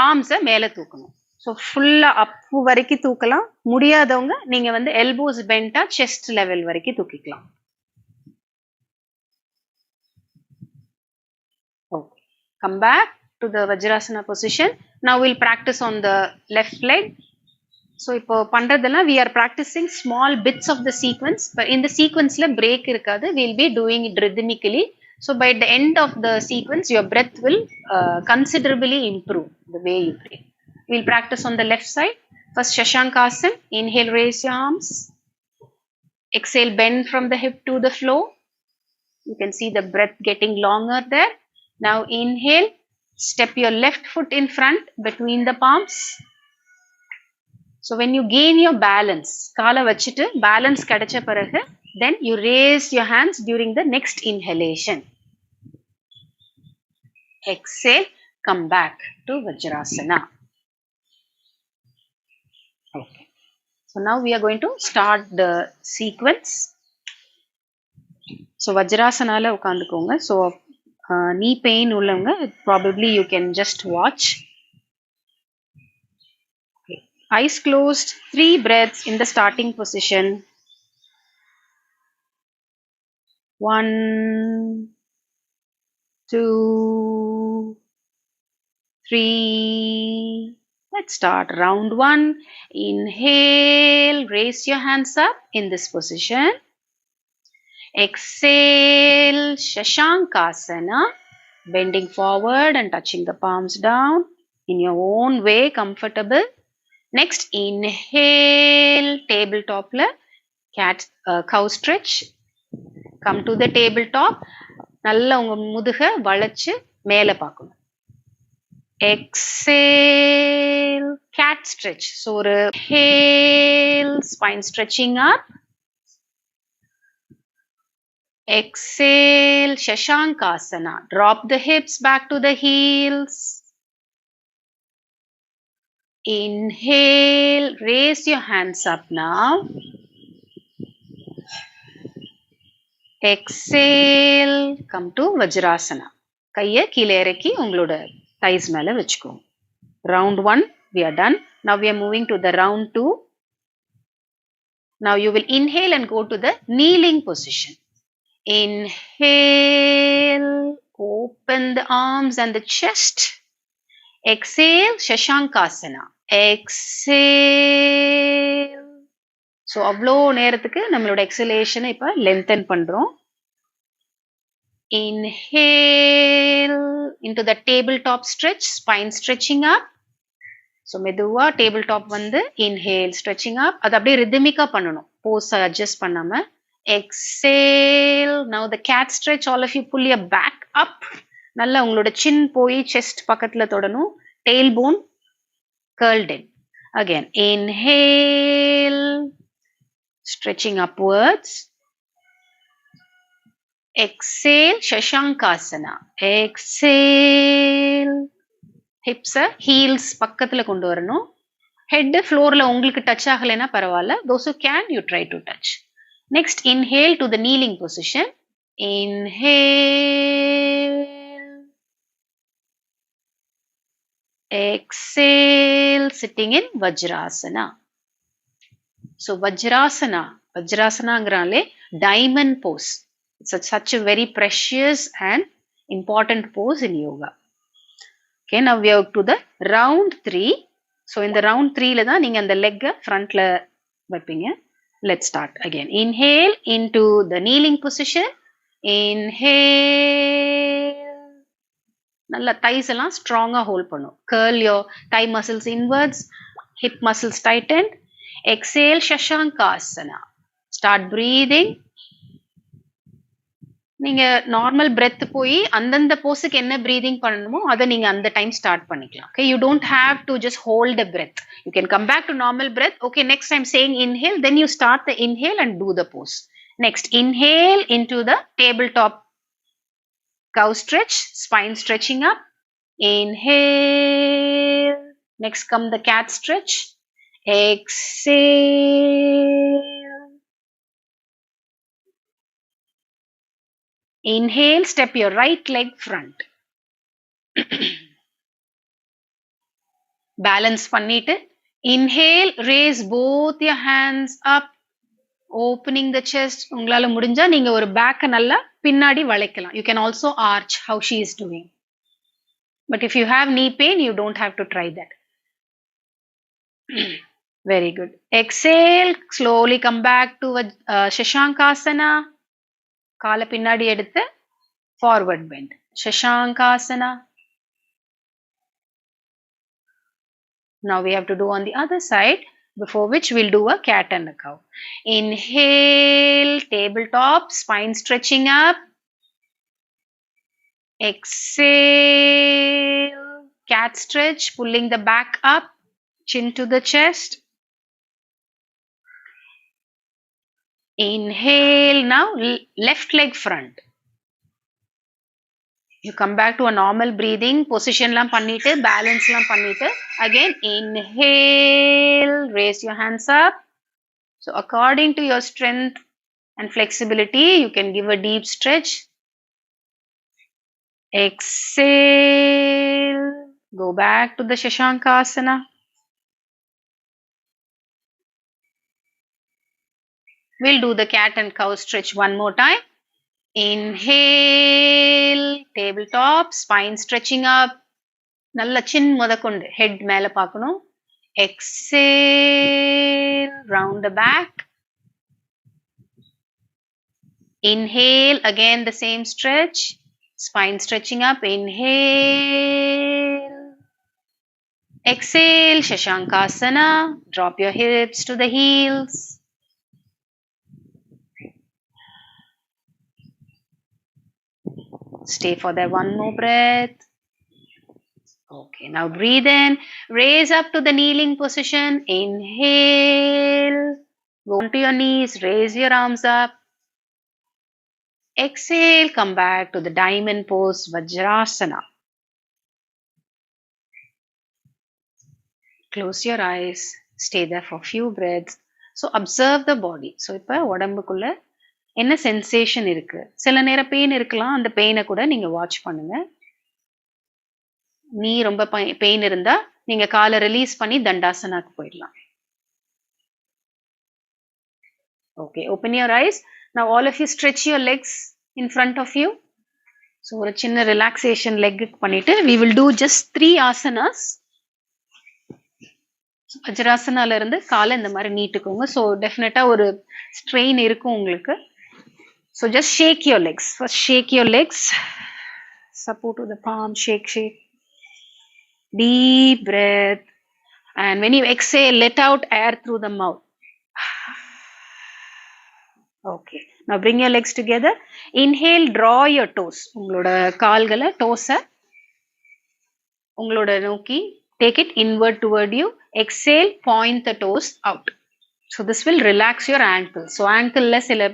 ஆர்ம்ஸை மேலே தூக்கணும். ஸோ ஃபுல்லா அப் வரைக்கும் தூக்கலாம். முடியாதவங்க நீங்க வந்து எல்போஸ் பெண்டா செஸ்ட் லெவல் வரைக்கும் தூக்கிக்கலாம். Okay. Come back to the Vajrasana position. Now we'll practice on the left leg. So இப்போ பண்றதெல்லாம் we are practicing small bits of the sequence, but in the sequenceல break இருக்காது. We'll be doing it rhythmically. So by the end of the sequence, your breath will considerably improve the way you breathe. We'll practice on the left side. First Shashank Asana. Inhale, raise your arms. Exhale, bend from the hip to the floor. You can see the breath getting longer there. Now inhale, step your left foot in front between the palms. So when you gain your balance, காலை வச்சிட்டு balance கிடைச்ச பிறகு, then you raise your hands during the next inhalation. Exhale, come back to Vajrasana. Okay. So now we are going to start the sequence. So Vajrasanaல உட்கார்ந்துக்கோங்க. So knee pain உள்ளவங்க probably you can just watch. Eyes closed, 3 breaths in the starting position. 1, 2, 3, Let's start. Round 1. Inhale, raise your hands up in this position. Exhale, Shashank Asana, bending forward and touching the palms down in your own way, comfortable. Next, inhale, tabletop cow stretch. Come to the tabletop. நல்லா உங்க முதுக வளைச்சு மேல பார்க்கணும். Exhale, cat stretch. So, inhale, spine stretching up. Exhale, Shashank Asana. Drop the hips back to the heels. Inhale, raise your hands up now. Exhale, come to Vajrasana. கையை கீழே இறக்கி உங்களோட thighs மேல வச்சுக்கோங்க. Round 1 we are done. Now we are moving to the round 2. Now you will inhale and go to the kneeling position. Inhale, open the arms and the chest. Exhale, Shashank Asana. Exhale. So அவ்வளோ நேரத்துக்கு நம்மளோட exhalation இப்ப lengthen பண்றோம். Inhale into the tabletop stretch, spine stretching up. So மெதுவா tabletop வந்து inhale stretching up. அது அப்படியே rhythmic-ஆ பண்ணணும். Pose adjust பண்ணாம. Exhale. Now the cat stretch. All of you pull your back up. நல்லா உங்களோட chin போய் chest பக்கத்துல தொடணும். Tailbone curled in. Again, inhale. Stretching upwards. Exhale, Shashank Asana. Exhale. Hips heels பக்கத்துல கொண்டு வரணும். Head floorல உங்களுக்கு touch ஆகலைன்னா பரவாயில்ல. Those who can, you try to touch. Next, inhale to the kneeling position. Inhale. Exhale, sitting in Vajrasana. So Vajrasanaங்கிறாலே diamond pose. It's such a very precious and important pose in yoga. Okay, now we are to the round 3. So in the round 3 தான் நீங்க அந்த leg frontல வைப்பீங்க. Let's start again. Inhale into the kneeling position. Inhale. நல்லா thighs எல்லாம் strong-ஆ hold பண்ணும். Curl your thigh muscles inwards. Hip muscles tightened. Exhale, Shashank Asana. Start breathing. நீங்க normal breath போய் அந்தந்த போஸுக்கு என்ன breathing பண்ணணுமோ அதை நீங்க அந்த டைம் ஸ்டார்ட் பண்ணிக்கலாம். Okay, you don't have to just hold a breath. You can come back to normal breath. Okay, next time saying inhale, then you start the inhale and do the pose. Next, inhale into the tabletop cow stretch, spine stretching up. Inhale. Next come the cat stretch. Exhale. Inhale, step your right leg front. Balance பண்ணிட்டு inhale, raise both your hands up, opening the chest. உங்களால முடிஞ்சா நீங்க ஒரு பேக்க நல்லா பின்னாடி வளைக்கலாம். You can also arch how she is doing. But if you have knee pain, you don't have to try that. Very good. Exhale, slowly come back to Shashank Asana. காலை பின்னாடி எடுத்து forward bend. Shashank Asana. Now we have to do on the other side, before which we'll do a cat and a cow. Inhale, tabletop, spine stretching up. Exhale, cat stretch, pulling the back up, chin to the chest. Inhale, now left leg front. You come back to a normal breathing position லாம் பண்ணிட்டு balance லாம் பண்ணிட்டு again inhale, raise your hands up. So according to your strength and flexibility, you can give a deep stretch. Exhale, go back to the Shashank Asana. We'll do the cat and cow stretch one more time. Inhale, tabletop, spine stretching up. நல்ல chin முதற்கொண்டு head மேல பார்க்கணும். Exhale, round the back. Inhale, again the same stretch. Spine stretching up. Inhale. Exhale, Shashank Asana. Drop your hips to the heels. Stay for that one more breath. Okay, now breathe in. Raise up to the kneeling position. Inhale. Go onto your knees. Raise your arms up. Exhale. Come back to the diamond pose, Vajrasana. Close your eyes. Stay there for a few breaths. So observe the body. So இப்போ உடம்புக்குள்ள என்ன sensation இருக்கு? சில நேரம் pain இருக்கலாம். அந்த பெயினை கூட நீங்க வாட்ச் பண்ணுங்க. நீ ரொம்ப பெயின் இருந்தா நீங்க காலை ரிலீஸ் பண்ணி தண்டாசனாக்கு போயிடலாம். Okay, open your eyes. Now all of you stretch your legs in front of you. So ஒரு சின்ன relaxation leg பண்ணிட்டு we will do just 3 asanas. வஜ்ராசனால இருந்து காலை இந்த மாதிரி நீட்டுக்கோங்க. ஸோ டெஃபினட்டா ஒரு ஸ்ட்ரெயின் இருக்கும் உங்களுக்கு. So just shake your legs. First shake your legs. Support to the palm. Shake, shake. Deep breath. And when you exhale, let out air through the mouth. Okay. Now bring your legs together. Inhale, draw your toes. உங்களோட கால்களை டோஸை உங்களோட நோக்கி take it inward toward you. Exhale, point the toes out. So this will relax your ankle. So ankle-ல சில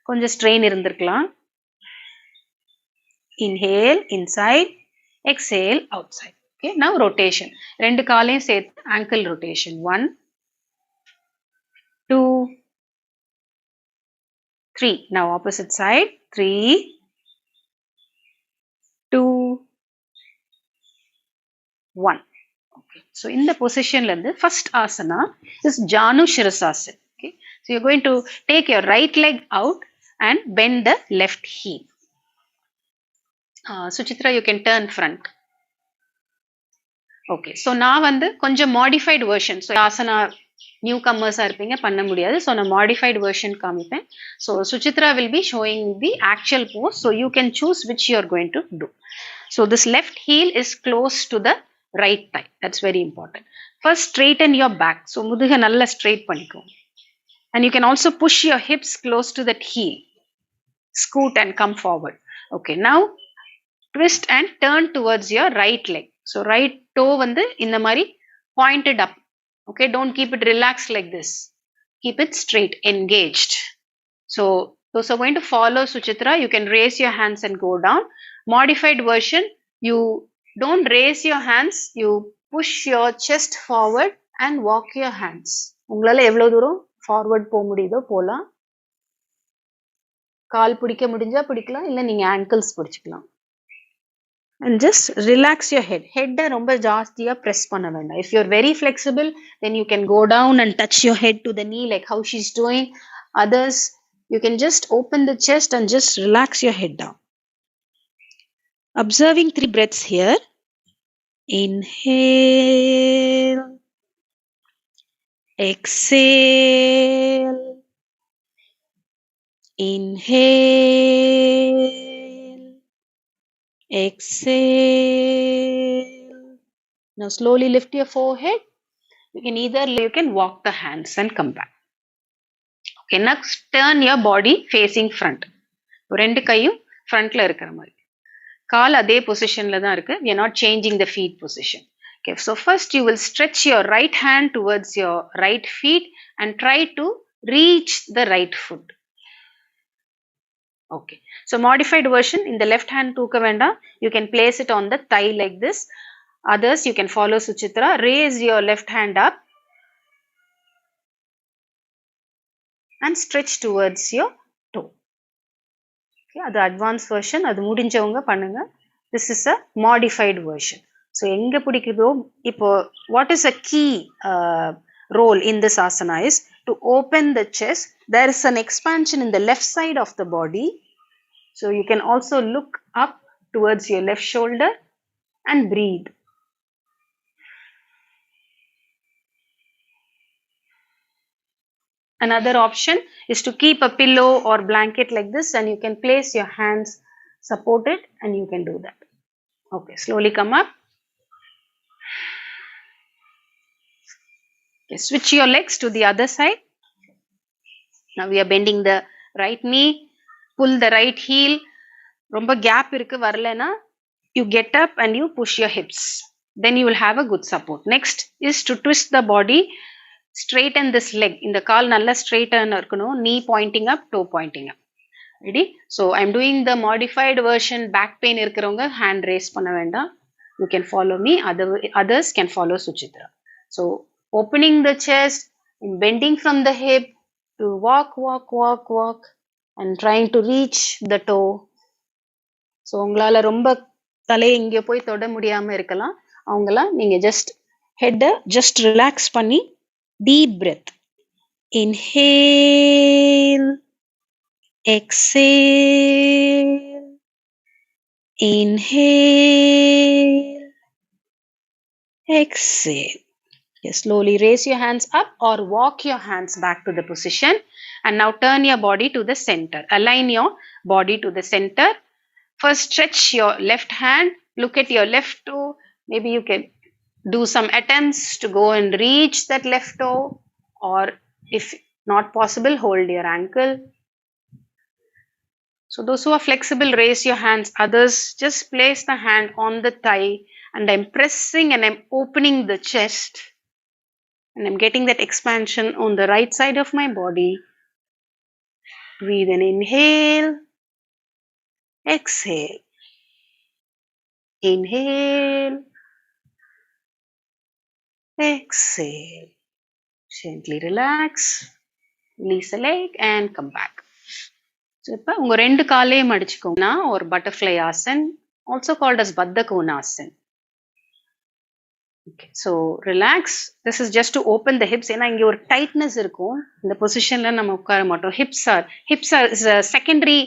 கொஞ்சம் strain இருந்திருக்கலாம். Inhale, inside. Exhale, outside. Okay, now rotation. ரெண்டு காலையும் சேர்த்து ankle rotation. 1, 2, 3. Now opposite side. 3, 2, 1. Okay. So in the position, first asana is Janu Shirasasana. Okay. So you're going to take your right leg out and bend the left heel. Suchitra, you can turn front. Okay. So now konjam modified version. So asana newcomers இருப்பீங்க பண்ண முடியாது. So நான் modified version காமிப்பேன். So Suchitra will be showing the actual pose. So you can choose which you are going to do. So this left heel is close to the right thigh. That's very important. First straighten your back. So முதுக நல்லா straight பண்ணிக்கோங்க. And you can also push your hips close to that heel. Scoot and come forward. Okay, now twist and turn towards your right leg. So right toe இந்த மாதிரி pointed up. Okay, don't keep it relaxed like this. Keep it straight, engaged. So those are going to follow Suchitra. You can raise your hands and go down. Modified version, you don't raise your hands. You push your chest forward and walk your hands. உங்களால எவ்வளவு தூரம் forward போக முடியுதோ போலாம். கால் பிடிக்க முடிஞ்சா பிடிக்கலாம், இல்ல நீங்க ankles பிடிச்சுக்கலாம். And just relax your head. Head ரொம்ப ஜாஸ்தியா press பண்ண வேண்டாம். If you're very flexible, then you can go down and touch your head to the knee like how she's doing. Others, you can just open the chest and just relax your head down. Observing 3 breaths here. Inhale. Exhale. Inhale. Exhale. Now slowly lift your forehead. You can walk the hands and come back. Okay, next turn your body facing front. ரெண்டு கையும் ஃப்ரண்ட்ல இருக்கிற மாதிரி. கால் அதே பொசிஷன்ல தான் இருக்கு. We are not changing the feet position. Okay, so first you will stretch your right hand towards your right feet and try to reach the right foot. Okay, so modified version, in the left hand தூக்க வேண்டாம். You can place it on the thigh like this. Others, you can follow Suchitra. Raise your left hand up and stretch towards your toe. Okay, அது advanced version. அது முடிஞ்சவங்க பண்ணுங்க. This is a modified version. So எங்க பிடிக்குதோ இப்போ what is a key role in this asana is to open the chest. There is an expansion in the left side of the body. So you can also look up towards your left shoulder and breathe. Another option is to keep a pillow or blanket like this, and you can place your hands supported and you can do that. Okay, slowly come up. Okay, switch your legs to the other side. Now we are bending the right knee, pull the right heel. Romba gap irukku varalena, you get up and you push your hips. Then you will have a good support. Next is to twist the body, straighten this leg. In the kaal nalla straighten irukano, knee pointing up, toe pointing up. Ready? So I'm doing the modified version. Back pain irukravanga hand raise panna venda. You can follow me. Others can follow Suchitra. So opening the chest, bending from the hip to walk and trying to reach the toe. So உங்களால் ரொம்ப தலையை இங்கே போய் தொட முடியாமல் இருக்கலாம். அவங்களாம் நீங்கள் ஜஸ்ட் ஹெட்டை ஜஸ்ட் ரிலாக்ஸ் பண்ணி deep breadth. Inhale, exhale, inhale, exhale. Yes, slowly raise your hands up or walk your hands back to the position, and now turn your body to the center. Align your body to the center. First stretch your left hand, look at your left toe. Maybe you can do some attempts to go and reach that left toe, or if not possible, hold your ankle. So those who are flexible, raise your hands. Others, just place the hand on the thigh, and I'm pressing and I'm opening the chest, and I'm getting that expansion on the right side of my body. Breathe in, inhale, exhale, inhale, exhale. Gently relax, release the leg and come back. So இப்போ உங்க ரெண்டு காலையும் மடிச்சுக்கோங்க. or butterfly asana, also called as Baddha Konasana. Okay, so relax. This is just to open the hips. ஏன்னா இங்க ஒரு tightness இருக்கும். இந்த பொசிஷன்ல நம்ம உட்கார மாட்டோம். Hips are is a secondary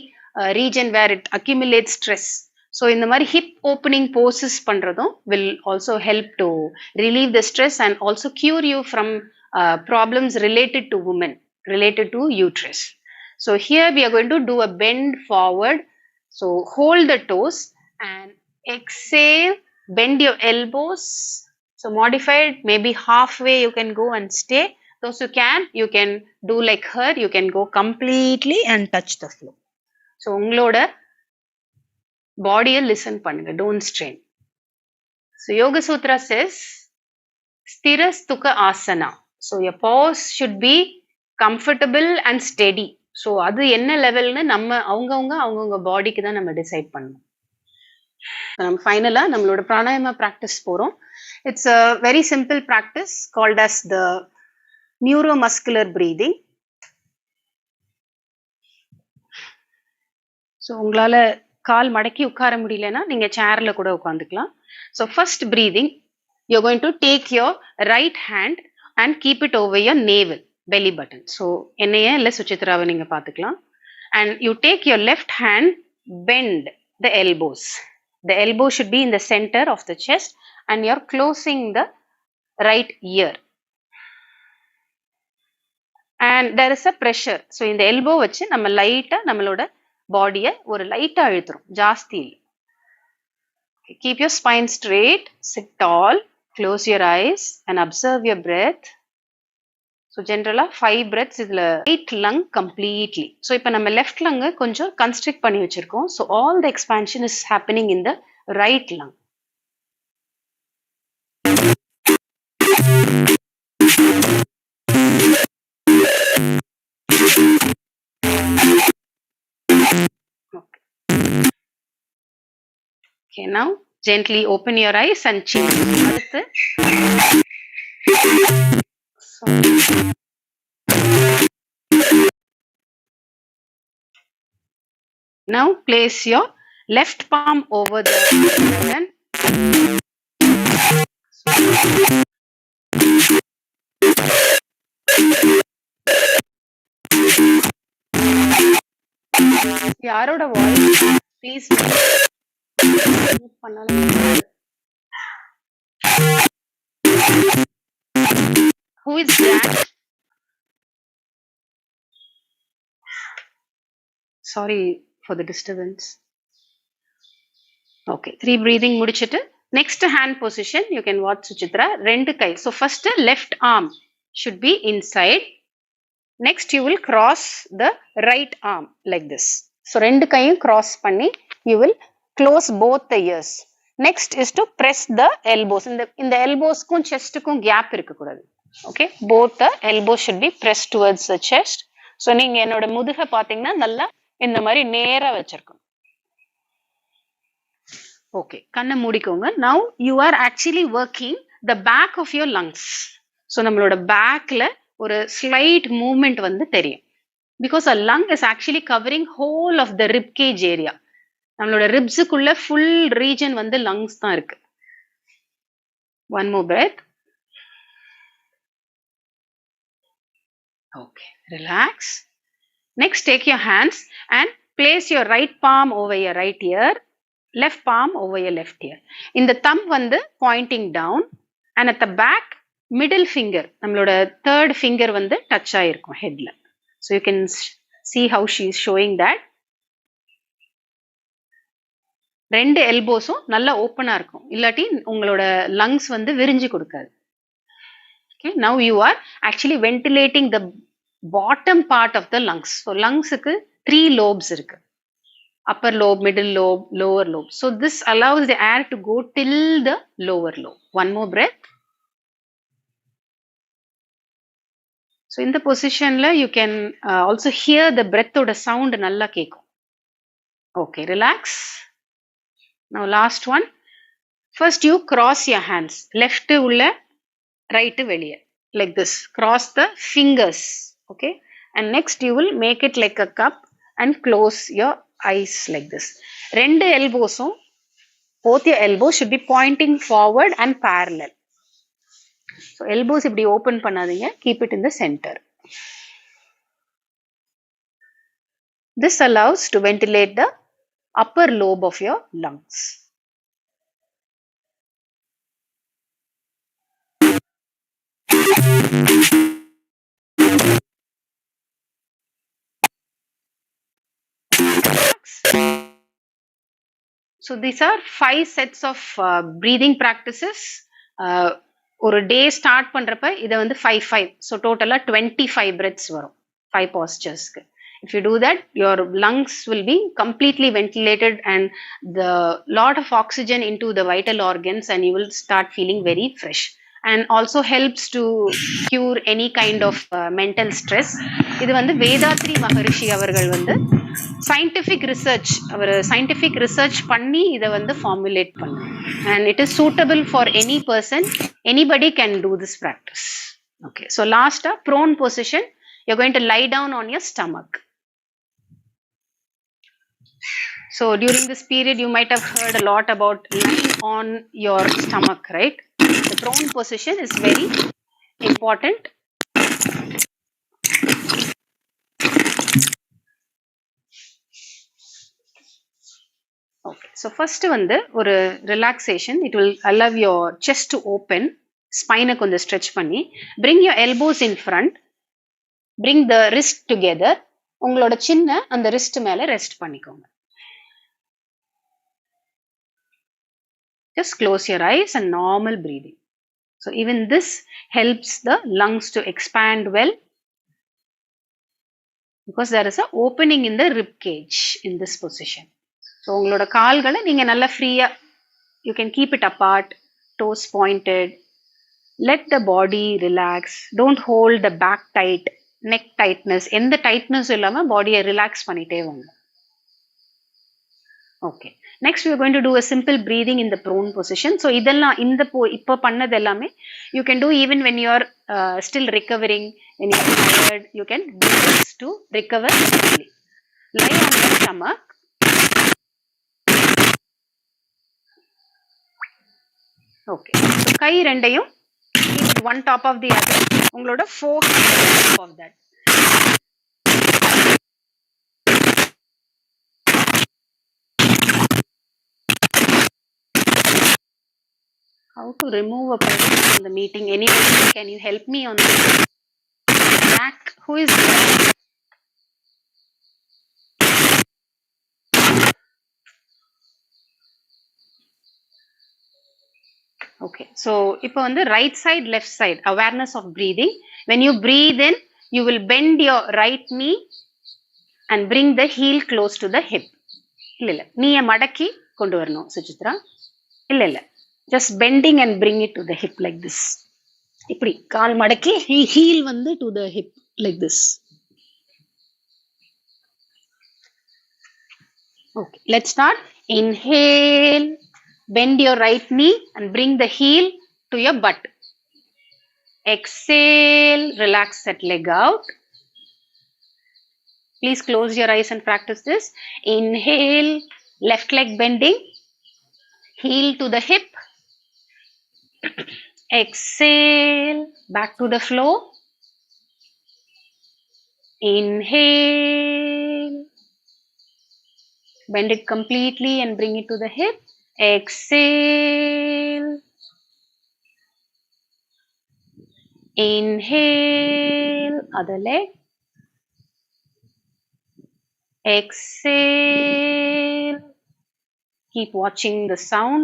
region where it accumulates stress. So இந்த மாதிரி hip opening poses பண்றதும் will also help to relieve the stress and also cure you from problems related to women, related to uterus. So here we are going to do a bend forward. So hold the toes and exhale, bend your elbows. So modified, maybe halfway you can go and stay. Those who can, you can do like her, you can go completely and touch the floor. So உங்களோட பாடியை listen பண்ணுங்க, don't strain. So Yoga Sutra says Sthira Sthukha Asana. So your pose should be comfortable and steady. So அது என்ன லெவல்னு நம்ம அவங்கவுங்க பாடிக்கு தான் நம்ம டிசைட் பண்ணணும். நம்ம ஃபைனலாக நம்மளோட பிராணாயாம ப்ராக்டிஸ் போகிறோம். It's a very simple practice called as the neuromuscular breathing. So உங்களால் கால் மடக்கி உட்கார முடியலன்னா நீங்கள் சேரில் கூட உட்காந்துக்கலாம். So first breathing, you going to take your right hand and keep it over your navel, belly button. So என்னைய இல்ல சுசித்ராவை நீங்க பார்த்துக்கலாம். And you take your left hand, bend the elbows. The elbow should be in the center of the chest and you're closing the right ear. And there is a pressure. So இந்த elbow வச்சு நம்ம லைட்டா நம்மளோட பாடியை ஒரு லைட்டா அழுத்துறோம், ஜாஸ்தி இல்லை. Keep your spine straight, sit tall, close your eyes and observe your breath. So ஜென்ரலாக 5 breaths இதில் ரைட் லங் கம்ப்ளீட்லி. ஸோ இப்போ நம்ம லெஃப்ட் லங்கை கொஞ்சம் கன்ஸ்ட்ரிக்ட் பண்ணி வச்சுருக்கோம். So all the expansion is happening in the right lung. Okay, now gently open your eyes and chin. அடுத்து now place your left palm over the abdomen. யாரோட voice please பண்ணாலும். Who is that? Sorry for the disturbance. Okay, 3 breathing முடிச்சிட்டு next hand position you can watch Suchitra. ரெண்டு கை. So first left arm should be inside. Next you will cross the right arm like this. So ரெண்டு கையும் cross பண்ணி you will close both the ears. Next is to press the elbows. இந்த elbowsக்கும் chestக்கும் gap இருக்கக்கூடாது. Okay, both the elbows should be pressed towards the chest. So நீங்க என்னோட முதுக பாத்தீங்கன்னா நல்லா இந்த மாதிரி நேரா வச்சிருக்கணும். Okay, கண்ணை மூடிக்கோங்க. Now you are actually working the back of your lungs. So நம்மளோட backல ஒரு slight movement வந்து தெரியும். Because a lung is actually covering whole of the rib cage area. நம்மளோட ribsக்குள்ள full region வந்து lungs தான் இருக்கு. One more breath. Okay, relax. Next, take your hands and place your right palm over your right ear, left palm over your left ear. In the thumb வந்து pointing down and at the back, middle finger, நம்மளோட third finger வந்து touch ஆயிருக்கும் headல. So you can see how she is showing that. ரெண்டு எல்போஸும் நல்லா ஓப்பனா இருக்கும். இல்லாட்டி உங்களோட லங்ஸ் வந்து விரிஞ்சு கொடுக்காது. Okay, now you are actually ventilating the bottom part of the lungs. So lungsக்கு 3 lobes இருக்கு. Upper lobe, middle lobe, lower lobe. So this allows the air to go till the lower lobe. One more breath. So in the position la you can also hear the breath oda sound nalla kekum. Okay, relax. Now last one. First you cross your hands. Left ulla, right veliya. Like this. Cross the fingers. Okay. And next you will make it like a cup and close your eyes like this. Rendu elbows, both your elbows should be pointing forward and parallel. So elbows இப்படி open பண்ணாதீங்க. Keep it in the center. This allows to ventilate the upper lobe of your lungs. So these are 5 sets of breathing practices. ஒரு day start பண்றப்ப இதை வந்து 5 so டோட்டலா 25 breaths வரும் 5 postures-க்கு. If you do that, your lungs will be completely ventilated and the lot of oxygen into the vital organs and you will start feeling very fresh. And also helps to cure any kind of mental stress. இது வந்து வேதாத்ரி மகரிஷி அவர்கள் வந்து scientific research பண்ணி இதை வந்து formulate பண்ணாங்க. And it is suitable for any person. Anybody can do this practice. Okay, so last prone position. You're going to lie down on your stomach. So during this period, you might have heard a lot about lying on your stomach, right? The prone position is very important. Okay, so first வந்து ஒரு relaxation. It will allow your chest to open, spine கொஞ்சம் stretch பண்ணி, bring your elbows in front, bring the wrist together. உங்களோட சின்ன அந்த wrist மேல rest பண்ணிக்கோங்க. Just close your eyes and normal breathing. So even this helps the lungs to expand well because there is an opening in the rib cage in this position. So உங்களோட கால்களை நீங்க நல்லா ஃப்ரீயா, you can keep it apart, toes pointed. Let the body relax. Don't hold the back tight, neck tightness. எந்த tightness இல்லாம பாடியை relax பண்ணிட்டே வாங்க. Okay. Next we are going to do a simple breathing in the prone position. So இதெல்லாம் இப்போ பண்ணது எல்லாமே you can do even when you are still recovering, when you are tired, you can do this to recover quickly. Lie on your stomach. Okay. So கை ரெண்டையும் keep one top of the other. உங்களோட forehead on top of that. How to remove a person from the meeting? Anybody, can you help me on this? Back, who is there? Okay, so இப்போ வந்து right side, left side, awareness of breathing. When you breathe in, you will bend your right knee and bring the heel close to the hip. இல்ல நீயை மடக்கி கொண்டு வரணும் சுசித்ரா. இல்ல just bending and bring it to the hip like this. இப்படி கால் மடக்கி heel வந்து to the hip like this. Okay, let's start. Inhale, bend your right knee and bring the heel to your butt. Exhale, relax that leg out. Please close your eyes and practice this. Inhale, left leg bending, heel to the hip. Exhale, back to the floor. Inhale, bend it completely and bring it to the hip. Exhale. Inhale, other leg. Exhale. Keep watching the sound.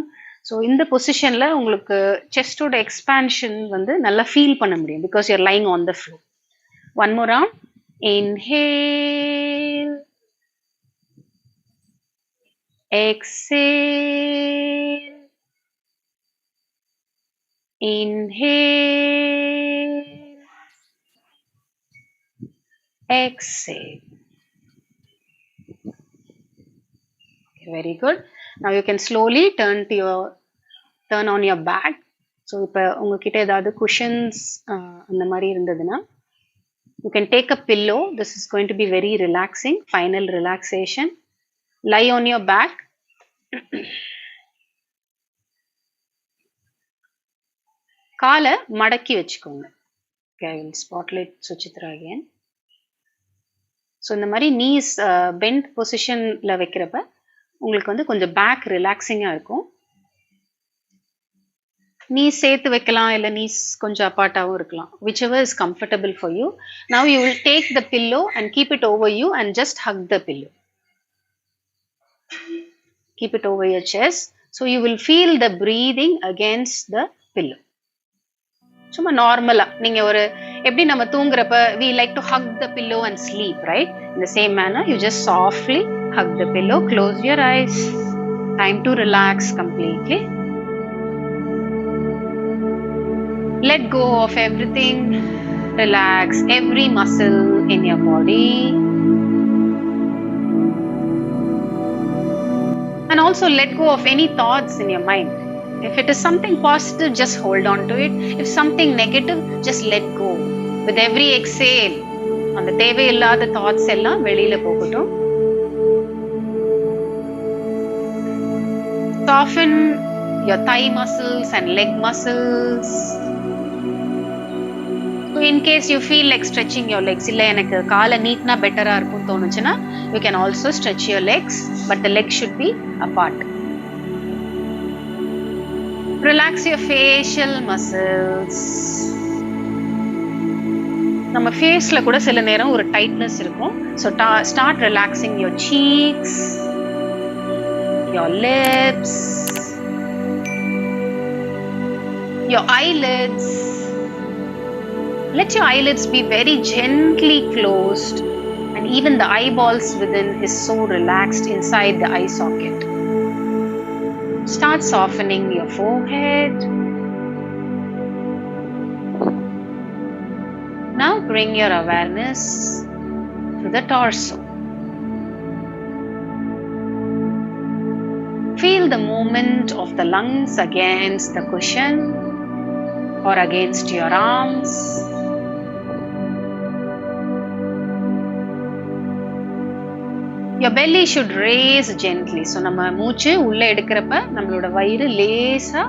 So in the position la உங்களுக்கு chest oda expansion வந்து நல்லா feel பண்ண முடியும் because you're lying on the floor. One more round. Inhale. Exhale. Inhale. Exhale. Okay, very good. Now you can slowly turn on your back. So இப்போ உங்ககிட்ட ஏதாவது cushions அந்த மாதிரி இருந்ததுன்னா you can take a pillow. This is going to be very relaxing. Final relaxation. Lie on your back. காலை மடக்கி வச்சுக்கோங்க. Okay, I will spotlight Suchitra again. So இந்த மாதிரி நீஸ் பெண்ட் பொசிஷனில் வைக்கிறப்ப உங்களுக்கு வந்து கொஞ்சம் பேக் ரிலாக்ஸிங்காக இருக்கும். நீஸ் சேர்த்து வைக்கலாம், இல்லை நீஸ் கொஞ்சம் அப்பார்ட்டாகவும் இருக்கலாம். whichever is comfortable for you. Now you will take the pillow and keep it over you and just hug the pillow. Keep it over your chest. So you will feel the breathing against the pillow. சும்மா நார்மலா நீங்க ஒரு எப்படி நம்ம தூங்குறப்ப we like to hug the pillow and sleep, right? In the same manner, you just softly hug the pillow. Close your eyes. Time to relax completely. Let go of everything. Relax every muscle in your body. And also let go of any thoughts in your mind. If it is something positive, just hold on to it. If something negative, just let go. With every exhale, அந்த தேவையில்லாத thoughts எல்லாம் வெளியில போகட்டும். Soften your thigh muscles and leg muscles. So in case you feel like stretching your legs, இல்ல எனக்கு காலை நீட்னா பெட்டரா இருக்கும் தோணுச்சுன்னா, you can also stretch your legs, but the legs should be apart. Relax your facial muscles. நம்ம ஃபேஸ்ல கூட சில நேரம் ஒரு டைட்னஸ் இருக்கும். So start relaxing your cheeks, your lips, your eyelids. Let your eyelids be very gently closed, and even the eyeballs within is so relaxed inside the eye socket. Start softening your forehead. Now bring your awareness to the torso. Feel the movement of the lungs against the cushion or against your arms. Your belly should raise gently. So நம்ம மூச்சு உள்ள எடுக்கிறப்ப நம்மளோட வயிறு லேசா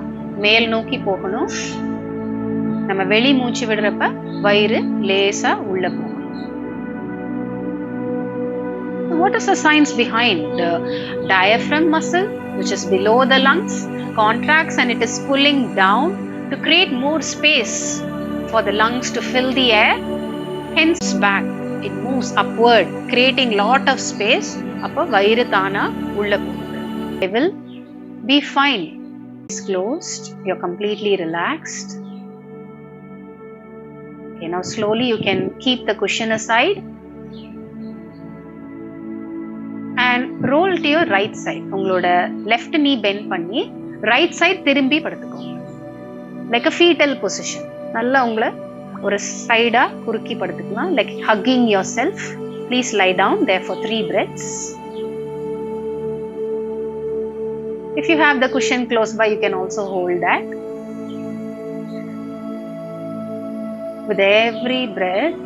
மேல் நோக்கி போகணும். நம்ம வெளி மூச்சு விடுறப்ப வயிறு லேசா உள்ள போகணும். What is the science behind the diaphragm muscle, which is below the lungs, contracts and it is pulling down to create more space for the lungs to fill the air. Hence back, it moves upward, creating lot of space. அப்ப வயிறு தானா உள்ள போகுது. I will be fine. Eyes closed, you're completely relaxed. Okay, now slowly you can keep the cushion aside and roll to your right side. உங்களோட left knee bend பண்ணி right side திரும்பி படுத்துக்கோங்க. Like a fetal position. நல்லா உங்களை ஒரு சைடா குறுக்கி படுத்துக்கலாம். Like hugging yourself. Please lie down there for 3 breaths. If you have the cushion close by, you can also hold that. With every breath,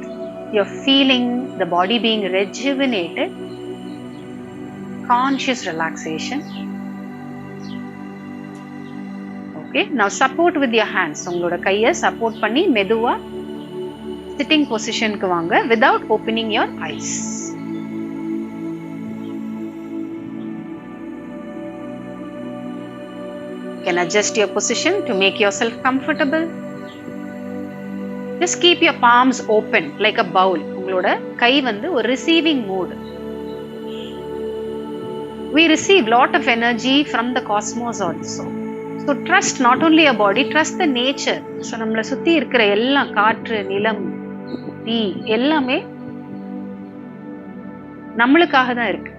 you're feeling the body being rejuvenated, conscious relaxation. Okay, now support with your hands. உங்களோட கையை support பண்ணி மெதுவா sitting positionக்கு வாங்க without opening your eyes. You can adjust your position to make yourself comfortable. Just keep your palms open like a bowl. உங்களோட கை வந்து ஒரு receiving mode. We receive lot of energy from the cosmos also. So trust not only your body, trust the nature. So நம்மளை சுத்தி இருக்கிற எல்லாம் காற்று, நிலம், தீ எல்லாமே நம்மளுக்காக தான் இருக்கு.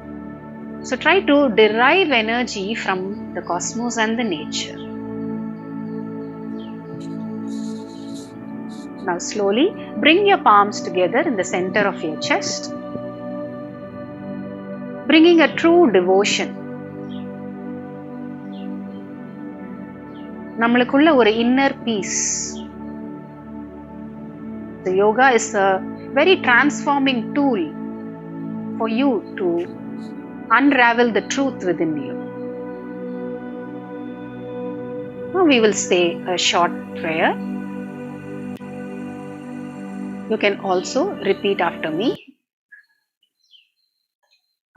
So try to derive energy from the cosmos and the nature. Now slowly bring your palms together in the center of your chest, bringing a true devotion. நம்மளுக்குள்ள ஒரு inner peace. The yoga is a very transforming tool for you to unravel the truth within you. Now we will say a short prayer. You can also repeat after me.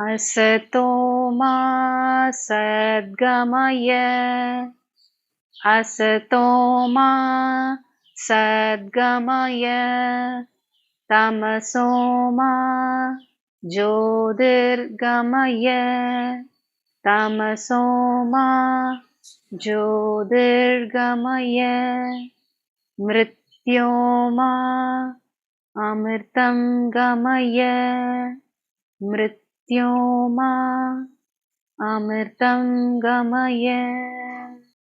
Asato ma sadgamaya, asato ma sadgamaya, tamaso ma jyotirgamaya, tamaso ma jyotirgamaya, mrityoma amritam gamaya, mrityoma amritam gamaya.